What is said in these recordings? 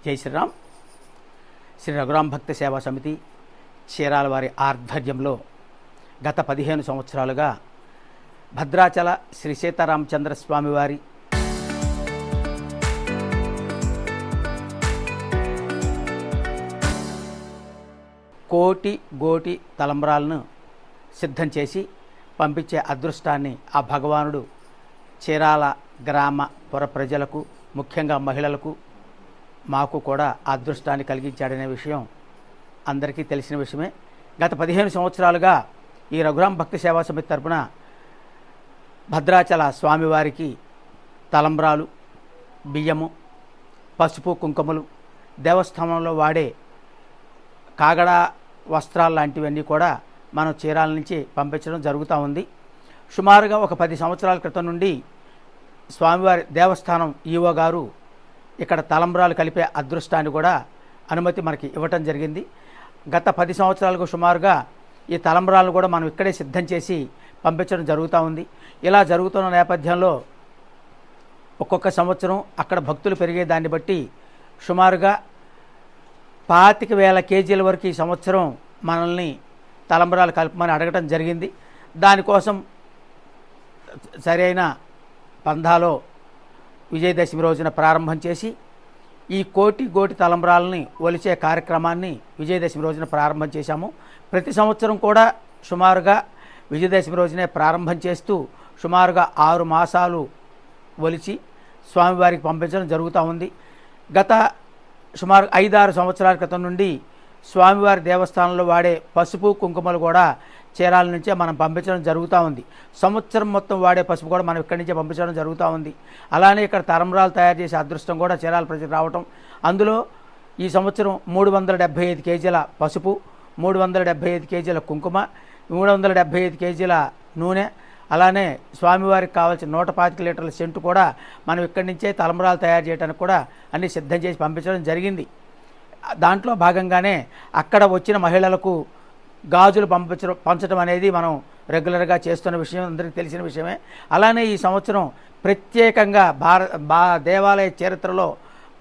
జై శ్రీరామ్. శ్రీ రఘురామ భక్త సేవా సమితి చీరాల వారి ఆధ్వర్యంలో గత 15 సంవత్సరాలుగా భద్రాచల శ్రీ సీతారామచంద్ర స్వామి వారి కోటి గోటి తలంబ్రాలను సిద్ధం చేసి పంపించే అదృష్టాన్ని ఆ భగవానుడు చీరాల గ్రామ పుర ప్రజలకు, ముఖ్యంగా మహిళలకు, మాకు కూడా ఆ అదృష్టాన్ని కలిగించాడనే విషయం అందరికీ తెలిసిన విషయమే. గత 15 సంవత్సరాలుగా ఈ రఘురామ భక్తి సేవా సమితి తరపున భద్రాచల స్వామివారికి తలంబ్రాలు, బియ్యము, పసుపు, కుంకుమలు, దేవస్థానంలో వాడే కాగడ వస్త్రాలు లాంటివన్నీ కూడా మనం చీరాల నుంచి పంపించడం జరుగుతూ ఉంది. సుమారుగా ఒక 10 సంవత్సరాల క్రితం నుండి స్వామివారి దేవస్థానం ఈవో గారు ఇక్కడ తలంబ్రాలు కలిపే అదృష్టాన్ని కూడా అనుమతి మనకి ఇవ్వటం జరిగింది. గత 10 సంవత్సరాలకు సుమారుగా ఈ తలంబ్రాలను కూడా మనం ఇక్కడే సిద్ధం చేసి పంపించడం జరుగుతూ ఉంది. ఇలా జరుగుతున్న నేపథ్యంలో ఒక్కొక్క సంవత్సరం అక్కడ భక్తులు పెరిగే దాన్ని బట్టి సుమారుగా 25,000 కేజీల వరకు ఈ సంవత్సరం మనల్ని తలంబ్రాలు కలపమని అడగటం జరిగింది. దానికోసం సరైన పందాలో విజయదశమి రోజున ప్రారంభం చేసి ఈ కోటి గోటి తలంబ్రాలని ఒలిచే కార్యక్రమాన్ని విజయదశమి రోజున ప్రారంభం చేశాము. ప్రతి సంవత్సరం కూడా సుమారుగా విజయదశమి రోజునే ప్రారంభం చేస్తూ సుమారుగా 6 మాసాలు ఒలిచి స్వామివారికి పంపించడం జరుగుతూ ఉంది. గత సుమారు 5-6 సంవత్సరాల క్రితం నుండి స్వామివారి దేవస్థానంలో వాడే పసుపు, కుంకుమలు కూడా చీరాల నుంచే మనం పంపించడం జరుగుతూ ఉంది. సంవత్సరం మొత్తం వాడే పసుపు కూడా మనం ఇక్కడి నుంచే పంపించడం జరుగుతూ ఉంది. అలానే ఇక్కడ తలంబ్రాలు తయారు చేసే అదృష్టం కూడా చీరాల ప్రజలకు రావటం. అందులో ఈ సంవత్సరం 375 కేజీల పసుపు, 375 కేజీల కుంకుమ, 375 కేజీల నూనె, అలానే స్వామివారికి కావాల్సిన 125 లీటర్ల సెంటు కూడా మనం ఇక్కడి నుంచే తలంబ్రాలు తయారు చేయడానికి కూడా అన్ని సిద్ధం చేసి పంపించడం జరిగింది. దాంట్లో భాగంగానే అక్కడ వచ్చిన మహిళలకు గాజులు పంచడం అనేది మనం రెగ్యులర్గా చేస్తున్న విషయం అందరికీ తెలిసిన విషయమే. అలానే ఈ సంవత్సరం ప్రత్యేకంగా దేవాలయ చరిత్రలో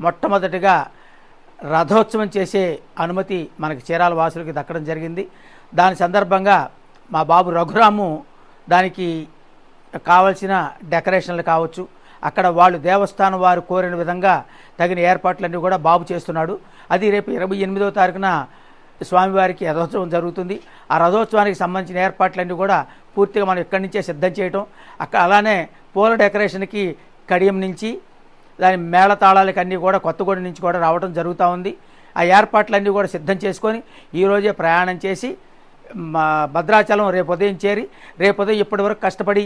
మొట్టమొదటిగా రథోత్సవం చేసే అనుమతి మనకి చీరాల వాసులకి దక్కడం జరిగింది. దాని సందర్భంగా మా బాబు రఘురాము దానికి కావలసిన డెకరేషన్లు కావచ్చు, అక్కడ వాళ్ళు దేవస్థానం వారు కోరిన విధంగా తగిన ఏర్పాట్లన్నీ కూడా బాబు చేస్తున్నాడు. అది రేపు 28వ తారీఖున స్వామివారికి రథోత్సవం జరుగుతుంది. ఆ రథోత్సవానికి సంబంధించిన ఏర్పాట్లన్నీ కూడా పూర్తిగా మనం ఇక్కడి నుంచే సిద్ధం చేయటం. అలానే పూల డెకరేషన్కి కడియం నుంచి దాని మేళతాళాలకి అన్నీ కూడా కొత్తగూడెం నుంచి కూడా రావడం జరుగుతూ ఉంది. ఆ ఏర్పాట్లన్నీ కూడా సిద్ధం చేసుకొని ఈరోజే ప్రయాణం చేసి భద్రాచలం రేపు ఉదయం చేరి రేపు ఉదయం ఇప్పటి వరకు కష్టపడి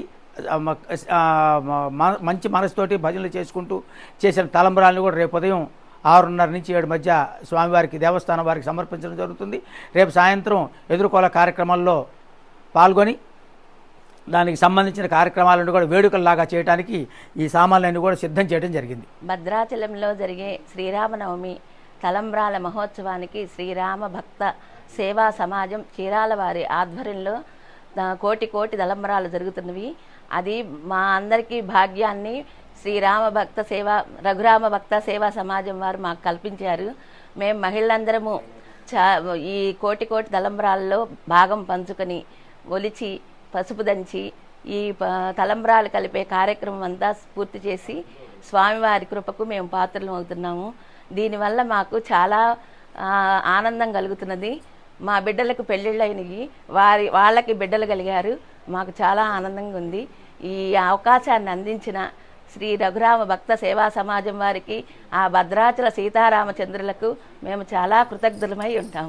మంచి మనసుతోటి భజనలు చేసుకుంటూ చేసిన తలంబ్రాలను కూడా రేపు ఉదయం 6:30 నుంచి 7 మధ్య స్వామివారికి దేవస్థానం వారికి సమర్పించడం జరుగుతుంది. రేపు సాయంత్రం ఎదుర్కోల కార్యక్రమాల్లో పాల్గొని దానికి సంబంధించిన కార్యక్రమాలను కూడా వేడుకల్లాగా చేయడానికి ఈ సామాన్లన్నీ కూడా సిద్ధం చేయడం జరిగింది. భద్రాచలంలో జరిగే శ్రీరామనవమి తలంబ్రాల మహోత్సవానికి శ్రీరామ భక్త సేవా సమాజం చీరాల వారి ఆధ్వర్యంలో కోటి తలంబ్రాలు జరుగుతున్నవి. అది మా అందరికీ భాగ్యాన్ని రఘురామ భక్త సేవా సమాజం వారు మాకు కల్పించారు. మేము మహిళలందరము ఈ కోటి తలంబ్రాల్లో భాగం పంచుకొని ఒలిచి పసుపు దంచి ఈ తలంబ్రాలు కలిపే కార్యక్రమం అంతా పూర్తి చేసి స్వామివారి కృపకు మేము పాత్రలు అవుతున్నాము. దీనివల్ల మాకు చాలా ఆనందం కలుగుతున్నది. మా బిడ్డలకు పెళ్ళిళ్ళైనవి, వాళ్ళకి బిడ్డలు కలిగారు. మాకు చాలా ఆనందంగా ఉంది. ఈ అవకాశాన్ని అందించిన శ్రీ రఘురామ భక్త సేవా సమాజం వారికి, ఆ భద్రాచల సీతారామచంద్రులకు మేము చాలా కృతజ్ఞులమై ఉంటాము.